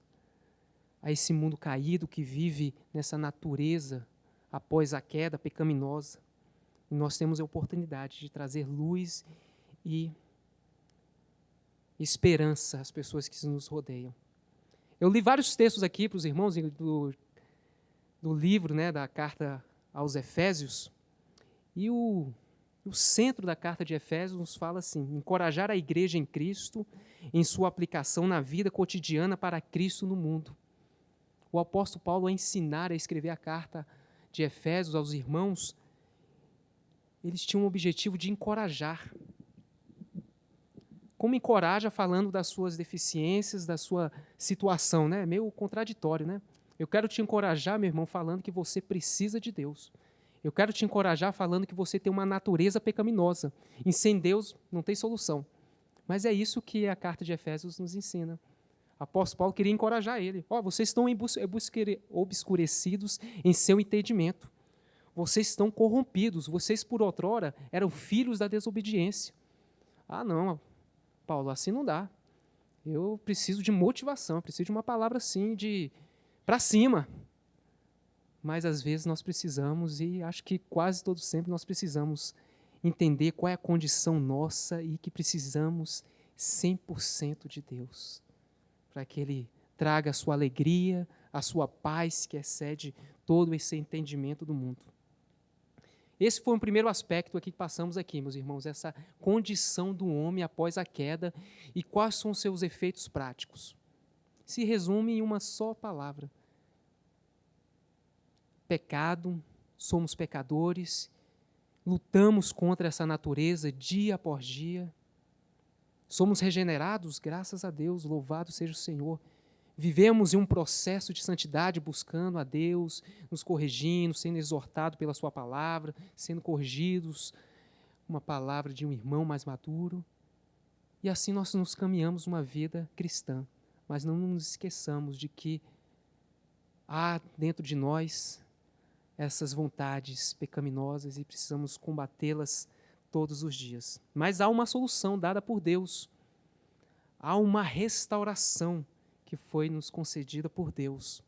a esse mundo caído que vive nessa natureza após a queda pecaminosa. E nós temos a oportunidade de trazer luz e esperança às pessoas que nos rodeiam. Eu li vários textos aqui para os irmãos do livro, né, da carta aos Efésios, e o centro da carta de Efésios nos fala assim: encorajar a igreja em Cristo em sua aplicação na vida cotidiana para Cristo no mundo. O apóstolo Paulo, a ensinar a escrever a carta de Efésios aos irmãos, eles tinham o objetivo de encorajar. como encoraja falando das suas deficiências, da sua situação, né? É meio contraditório, né? Eu quero te encorajar, meu irmão, falando que você precisa de Deus. Eu quero te encorajar falando que você tem uma natureza pecaminosa. E sem Deus não tem solução. Mas é isso que a carta de Efésios nos ensina. O apóstolo Paulo queria encorajar ele. Vocês estão obscurecidos em seu entendimento. Vocês estão corrompidos. Vocês, por outrora, eram filhos da desobediência. Não, Paulo, assim não dá. Eu preciso de motivação, eu preciso de uma palavra assim, de para cima. Mas às vezes nós precisamos, e acho que quase todo sempre nós precisamos entender qual é a condição nossa e que precisamos 100% de Deus, para que Ele traga a sua alegria, a sua paz que excede todo esse entendimento do mundo. Esse foi o primeiro aspecto aqui que passamos aqui, meus irmãos, essa condição do homem após a queda e quais são os seus efeitos práticos. Se resume em uma só palavra: pecado, somos pecadores, lutamos contra essa natureza dia após dia, somos regenerados, graças a Deus, louvado seja o Senhor. Vivemos em um processo de santidade, buscando a Deus, nos corrigindo, sendo exortados pela sua palavra, sendo corrigidos, uma palavra de um irmão mais maduro. E assim nós nos caminhamos uma vida cristã. Mas não nos esqueçamos de que há dentro de nós essas vontades pecaminosas e precisamos combatê-las todos os dias. Mas há uma solução dada por Deus. Há uma restauração que foi nos concedida por Deus.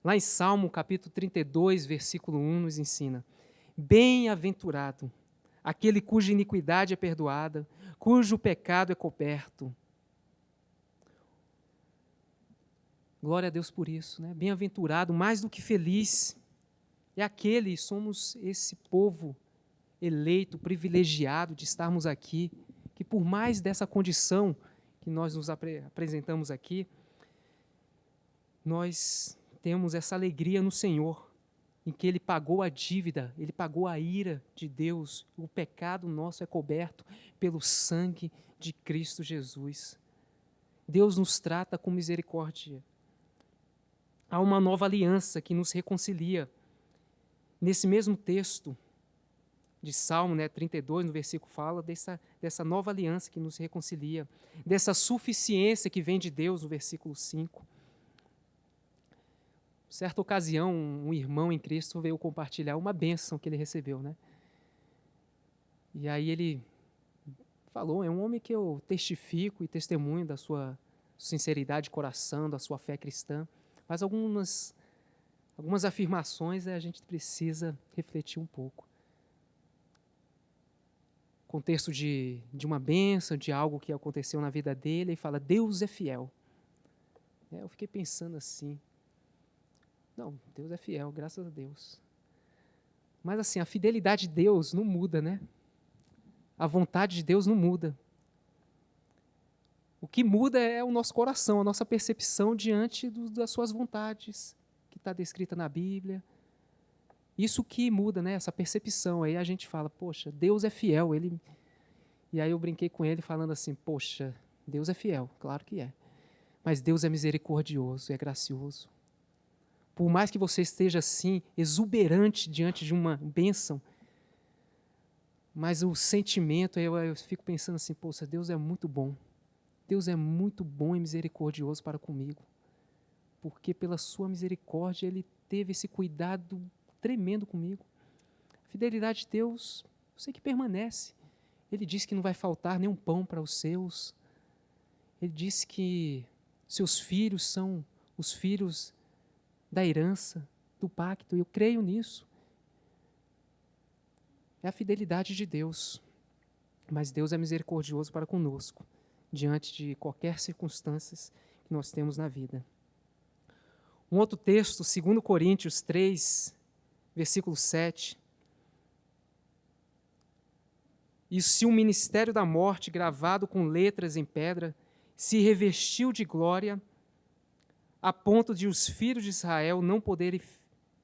Lá em Salmo, capítulo 32, versículo 1, nos ensina: bem-aventurado aquele cuja iniquidade é perdoada, cujo pecado é coberto. Glória a Deus por isso, né? Bem-aventurado, mais do que feliz, é aquele, somos esse povo eleito, privilegiado de estarmos aqui, que por mais dessa condição que nós nos apresentamos aqui, nós temos essa alegria no Senhor, em que Ele pagou a dívida, Ele pagou a ira de Deus, o pecado nosso é coberto pelo sangue de Cristo Jesus. Deus nos trata com misericórdia. Há uma nova aliança que nos reconcilia. Nesse mesmo texto de Salmo 32, no versículo, fala dessa nova aliança que nos reconcilia, dessa suficiência que vem de Deus, no versículo 5. Certa ocasião, um irmão em Cristo veio compartilhar uma bênção que ele recebeu, né? E aí ele falou: é um homem que eu testifico e testemunho da sua sinceridade de coração, da sua fé cristã, mas algumas afirmações a gente precisa refletir um pouco. Contexto de uma bênção, de algo que aconteceu na vida dele, e fala: Deus é fiel. Eu fiquei pensando assim, não, Deus é fiel, graças a Deus. Mas assim, a fidelidade de Deus não muda, né? A vontade de Deus não muda. O que muda é o nosso coração, a nossa percepção diante das suas vontades, que está descrita na Bíblia. Isso que muda, né? Essa percepção. Aí a gente fala: poxa, Deus é fiel. E aí eu brinquei com ele falando assim: poxa, Deus é fiel, claro que é. Mas Deus é misericordioso, é gracioso. Por mais que você esteja assim, exuberante diante de uma bênção, mas o sentimento, eu fico pensando assim: poxa, Deus é muito bom. Deus é muito bom e misericordioso para comigo. Porque pela sua misericórdia Ele teve esse cuidado tremendo comigo. A fidelidade de Deus, eu sei que permanece. Ele disse que não vai faltar nenhum pão para os seus. Ele disse que seus filhos são os filhos da herança, do pacto. Eu creio nisso. É a fidelidade de Deus. Mas Deus é misericordioso para conosco, diante de qualquer circunstância que nós temos na vida. Um outro texto, 2 Coríntios 3, versículo 7. E se o ministério da morte, gravado com letras em pedra, se revestiu de glória, a ponto de os filhos de Israel não poderem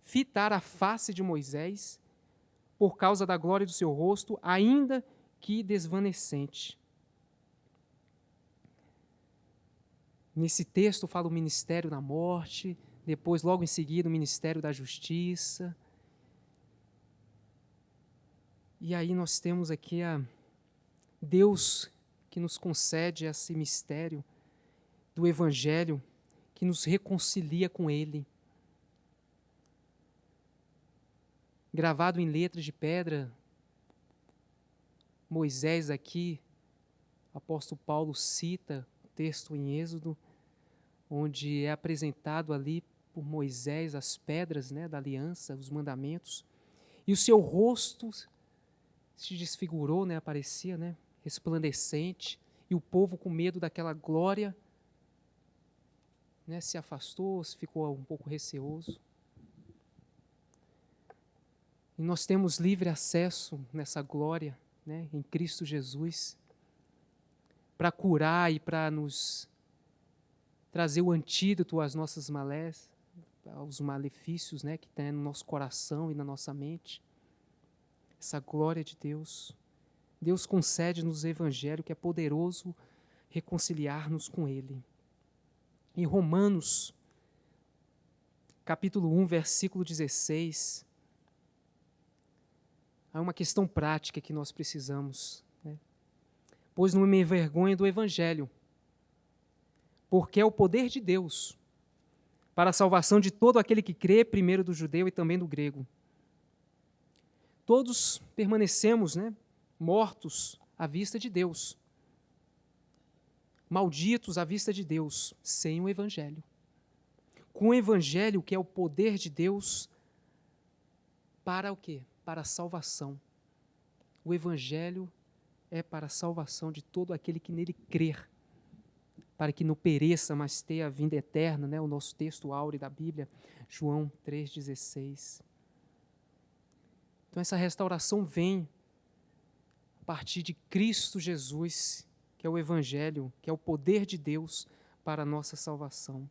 fitar a face de Moisés, por causa da glória do seu rosto, ainda que desvanecente. Nesse texto fala o ministério da morte, depois, logo em seguida, o ministério da justiça. E aí nós temos aqui a Deus que nos concede esse mistério do Evangelho, que nos reconcilia com Ele. Gravado em letras de pedra, Moisés aqui, apóstolo Paulo cita o texto em Êxodo, onde é apresentado ali por Moisés as pedras, né, da aliança, os mandamentos, e o seu rosto se desfigurou, né, aparecia, né, resplandecente, e o povo com medo daquela glória, né, se afastou, se ficou um pouco receoso. E nós temos livre acesso nessa glória, né, em Cristo Jesus, para curar e para nos trazer o antídoto às nossas maléfias, aos malefícios, né, que tem no nosso coração e na nossa mente. Essa glória de Deus. Deus concede-nos o Evangelho que é poderoso reconciliar-nos com Ele. Em Romanos, capítulo 1, versículo 16, há uma questão prática que nós precisamos, né? Pois não me envergonho do Evangelho, porque é o poder de Deus para a salvação de todo aquele que crê, primeiro do judeu e também do grego. Todos permanecemos, né, mortos à vista de Deus, malditos à vista de Deus, sem o Evangelho. Com o Evangelho, que é o poder de Deus, para o quê? Para a salvação. O Evangelho é para a salvação de todo aquele que nele crer, para que não pereça, mas tenha a vinda eterna, né? O nosso texto áureo da Bíblia, João 3,16. Então essa restauração vem a partir de Cristo Jesus, que é o Evangelho, que é o poder de Deus para a nossa salvação.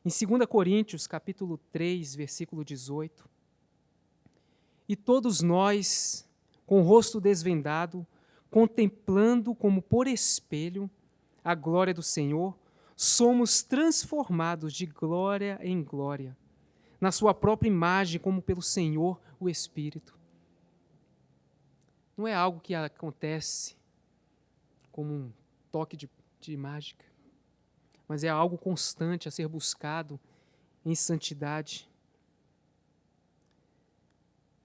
Em 2 Coríntios, capítulo 3, versículo 18, e todos nós, com o rosto desvendado, contemplando como por espelho a glória do Senhor, somos transformados de glória em glória, na sua própria imagem, como pelo Senhor, o Espírito. Não é algo que acontece como um toque de mágica, mas é algo constante a ser buscado em santidade,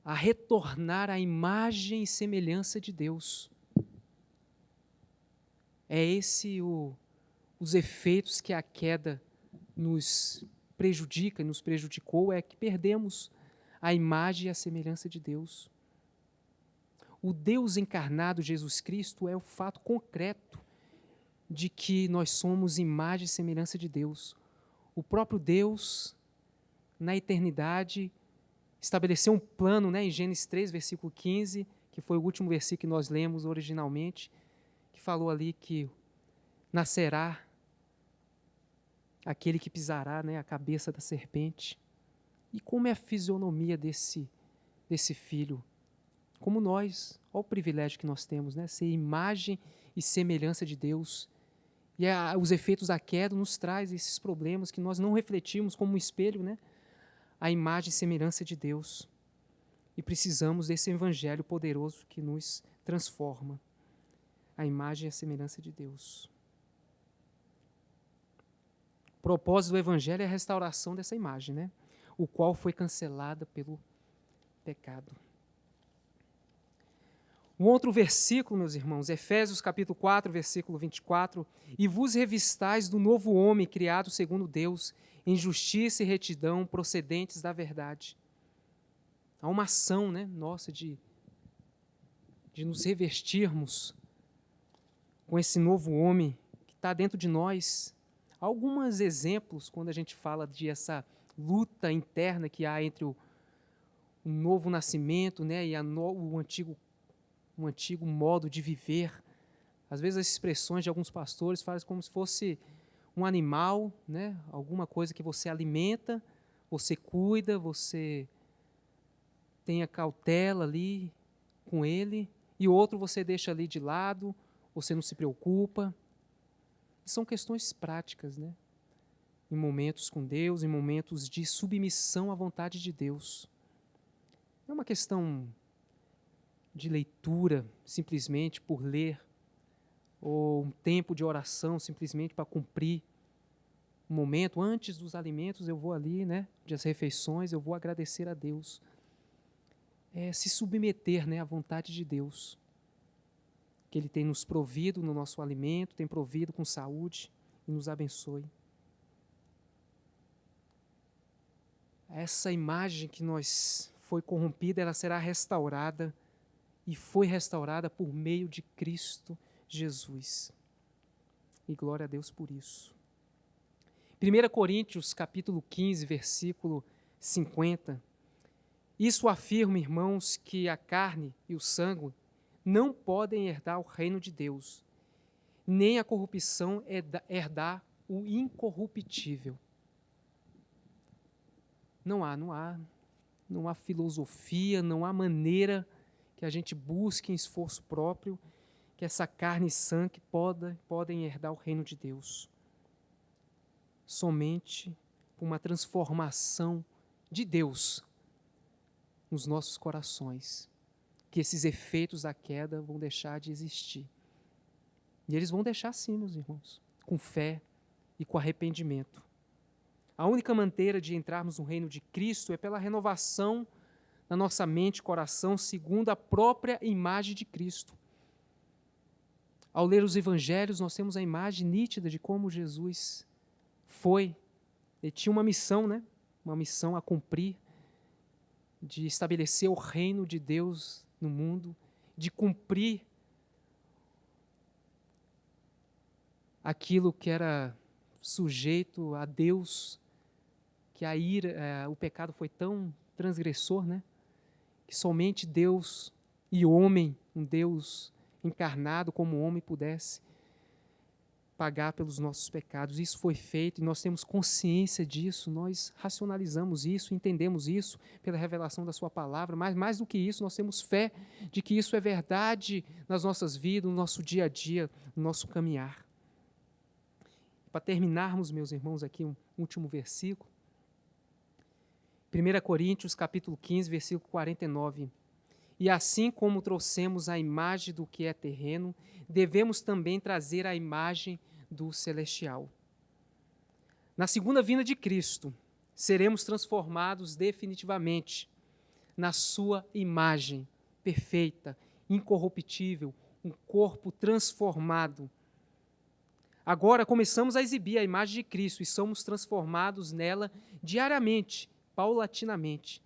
a retornar à imagem e semelhança de Deus. É esse os efeitos que a queda nos prejudica, nos prejudicou, é que perdemos a imagem e a semelhança de Deus. O Deus encarnado, Jesus Cristo, é o fato concreto de que nós somos imagem e semelhança de Deus. O próprio Deus, na eternidade, estabeleceu um plano, né, em Gênesis 3, versículo 15, que foi o último versículo que nós lemos originalmente, que falou ali que nascerá aquele que pisará, né, a cabeça da serpente. E como é a fisionomia desse filho? Como nós, olha o privilégio que nós temos, né, ser imagem e semelhança de Deus. E os efeitos da queda nos traz esses problemas que nós não refletimos como um espelho, né, a imagem e semelhança de Deus. E precisamos desse evangelho poderoso que nos transforma, a imagem e a semelhança de Deus. O propósito do evangelho é a restauração dessa imagem, né, o qual foi cancelada pelo pecado. Um outro versículo, meus irmãos, Efésios capítulo 4, versículo 24, e vos revistais do novo homem criado segundo Deus, em justiça e retidão procedentes da verdade. Há uma ação, né, nossa de nos revestirmos com esse novo homem que está dentro de nós. Há alguns exemplos quando a gente fala de essa luta interna que há entre o novo nascimento, né, e um antigo modo de viver. Às vezes as expressões de alguns pastores fazem como se fosse um animal, né, alguma coisa que você alimenta, você cuida, você tem a cautela ali com ele, e outro você deixa ali de lado, você não se preocupa. são questões práticas, né? Em momentos com Deus, em momentos de submissão à vontade de Deus. Não é uma questão de leitura, simplesmente por ler, ou um tempo de oração, simplesmente para cumprir um momento. Antes dos alimentos, eu vou ali, né? Das refeições, eu vou agradecer a Deus. É se submeter, né, à vontade de Deus, que Ele tem nos provido no nosso alimento, tem provido com saúde e nos abençoe. Essa imagem que nós foi corrompida, ela será restaurada e foi restaurada por meio de Cristo Jesus. E glória a Deus por isso. 1 Coríntios, capítulo 15, versículo 50. Isso afirma, irmãos, que a carne e o sangue não podem herdar o reino de Deus, nem a corrupção herdar o incorruptível. Não há filosofia, não há maneira que a gente busque em esforço próprio que essa carne e sangue podem herdar o reino de Deus. Somente por uma transformação de Deus nos nossos corações, que esses efeitos da queda vão deixar de existir. E eles vão deixar sim, meus irmãos, com fé e com arrependimento. A única maneira de entrarmos no reino de Cristo é pela renovação da nossa mente e coração segundo a própria imagem de Cristo. Ao ler os evangelhos, nós temos a imagem nítida de como Jesus foi. Ele tinha uma missão, né? Uma missão a cumprir, de estabelecer o reino de Deus no mundo, de cumprir aquilo que era sujeito a Deus, que a ira, o pecado foi tão transgressor, né? Que somente Deus e homem, um Deus encarnado como homem, pudesse pagar pelos nossos pecados. Isso foi feito e nós temos consciência disso, nós racionalizamos isso, entendemos isso pela revelação da sua palavra, mas mais do que isso, nós temos fé de que isso é verdade nas nossas vidas, no nosso dia a dia, no nosso caminhar. Para terminarmos, meus irmãos, aqui um último versículo. 1 Coríntios, capítulo 15, versículo 49. E assim como trouxemos a imagem do que é terreno, devemos também trazer a imagem do celestial. Na segunda vinda de Cristo, seremos transformados definitivamente na sua imagem perfeita, incorruptível, um corpo transformado. Agora começamos a exibir a imagem de Cristo e somos transformados nela diariamente, paulatinamente.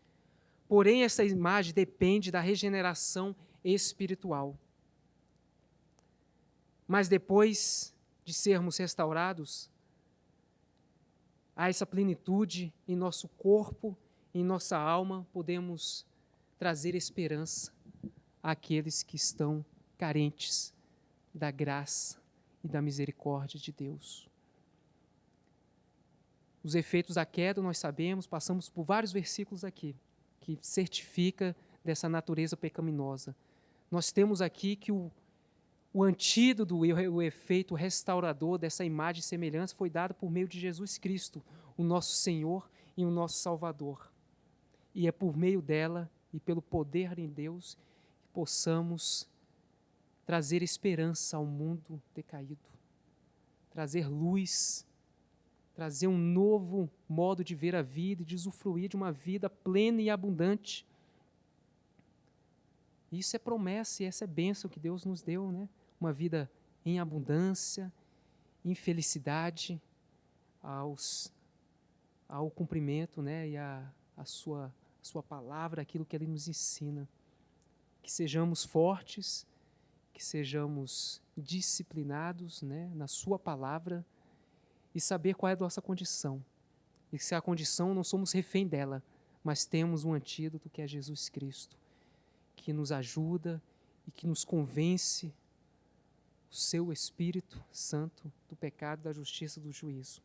Porém, essa imagem depende da regeneração espiritual. Mas depois de sermos restaurados, há essa plenitude em nosso corpo, em nossa alma, podemos trazer esperança àqueles que estão carentes da graça e da misericórdia de Deus. Os efeitos da queda, nós sabemos, passamos por vários versículos aqui, que certifica dessa natureza pecaminosa. Nós temos aqui que o antídoto, o efeito restaurador dessa imagem e semelhança foi dado por meio de Jesus Cristo, o nosso Senhor e o nosso Salvador. E é por meio dela e pelo poder em Deus que possamos trazer esperança ao mundo decaído, trazer luz, trazer um novo modo de ver a vida e de usufruir de uma vida plena e abundante. Isso é promessa e essa é bênção que Deus nos deu, né? Uma vida em abundância, em felicidade, ao cumprimento, né? E a sua palavra, aquilo que Ele nos ensina. Que sejamos fortes, que sejamos disciplinados, né? Na sua palavra, e saber qual é a nossa condição. E se a condição não somos refém dela, mas temos um antídoto que é Jesus Cristo, que nos ajuda e que nos convence, o seu Espírito Santo, do pecado, da justiça e do juízo.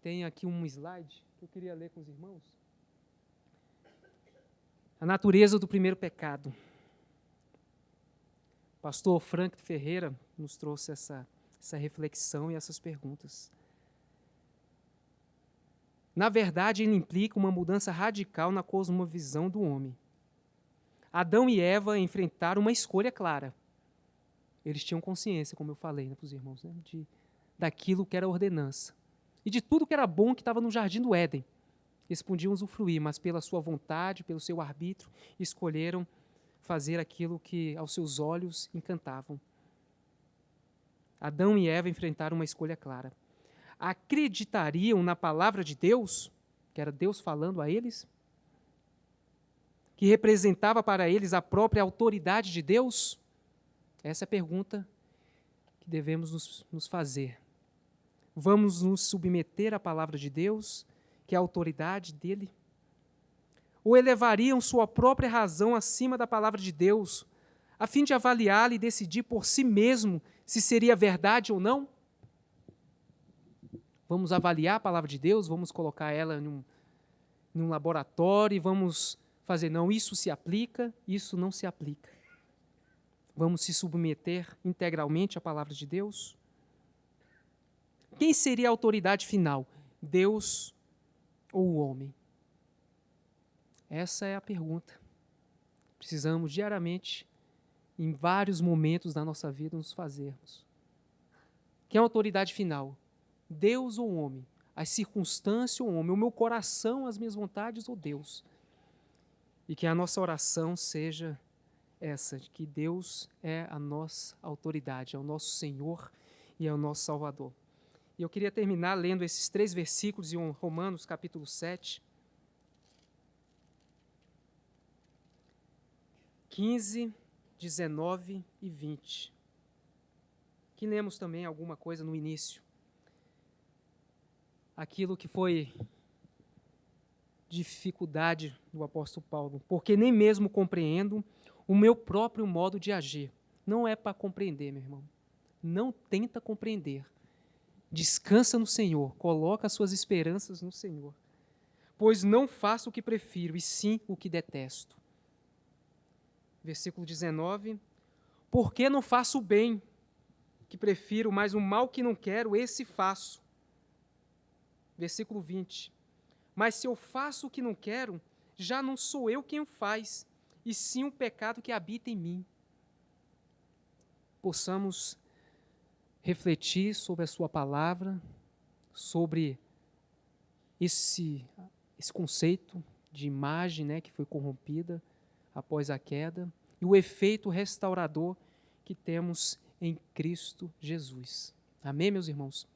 Tem aqui um slide que eu queria ler com os irmãos. A natureza do primeiro pecado. Pastor Frank Ferreira nos trouxe essa reflexão e essas perguntas. Na verdade, ele implica uma mudança radical na cosmovisão do homem. Adão e Eva enfrentaram uma escolha clara. Eles tinham consciência, como eu falei para os irmãos, né, daquilo que era ordenança. E de tudo que era bom que estava no jardim do Éden. Eles podiam usufruir, mas pela sua vontade, pelo seu arbítrio, escolheram fazer aquilo que aos seus olhos encantavam. Adão e Eva enfrentaram uma escolha clara. Acreditariam na palavra de Deus, que era Deus falando a eles, que representava para eles a própria autoridade de Deus? Essa é a pergunta que devemos nos fazer. Vamos nos submeter à palavra de Deus, que é a autoridade dele? Ou elevariam sua própria razão acima da palavra de Deus, a fim de avaliá-la e decidir por si mesmo se seria verdade ou não? Vamos avaliar a palavra de Deus, vamos colocar ela num laboratório e vamos fazer, não, isso se aplica, isso não se aplica. Vamos se submeter integralmente à palavra de Deus? Quem seria a autoridade final? Deus ou o homem? Essa é a pergunta. Precisamos diariamente, em vários momentos da nossa vida, nos fazermos. Quem é a autoridade final? Deus ou o homem? As circunstâncias ou o homem? O meu coração, as minhas vontades ou Deus? E que a nossa oração seja essa, de que Deus é a nossa autoridade, é o nosso Senhor e é o nosso Salvador. E eu queria terminar lendo esses 3 versículos em Romanos, capítulo 7, 15, 19 e 20. Aqui lemos também alguma coisa no início. Aquilo que foi dificuldade do apóstolo Paulo, porque nem mesmo compreendo o meu próprio modo de agir. Não é para compreender, meu irmão. Não tenta compreender. Descansa no Senhor, coloca as suas esperanças no Senhor. Pois não faço o que prefiro, e sim o que detesto. Versículo 19. Porque não faço o bem que prefiro, mas o mal que não quero, esse faço. Versículo 20. Mas se eu faço o que não quero, já não sou eu quem o faz, e sim o pecado que habita em mim. Possamos refletir sobre a sua palavra, sobre esse conceito de imagem, né, que foi corrompida após a queda, e o efeito restaurador que temos em Cristo Jesus. Amém, meus irmãos?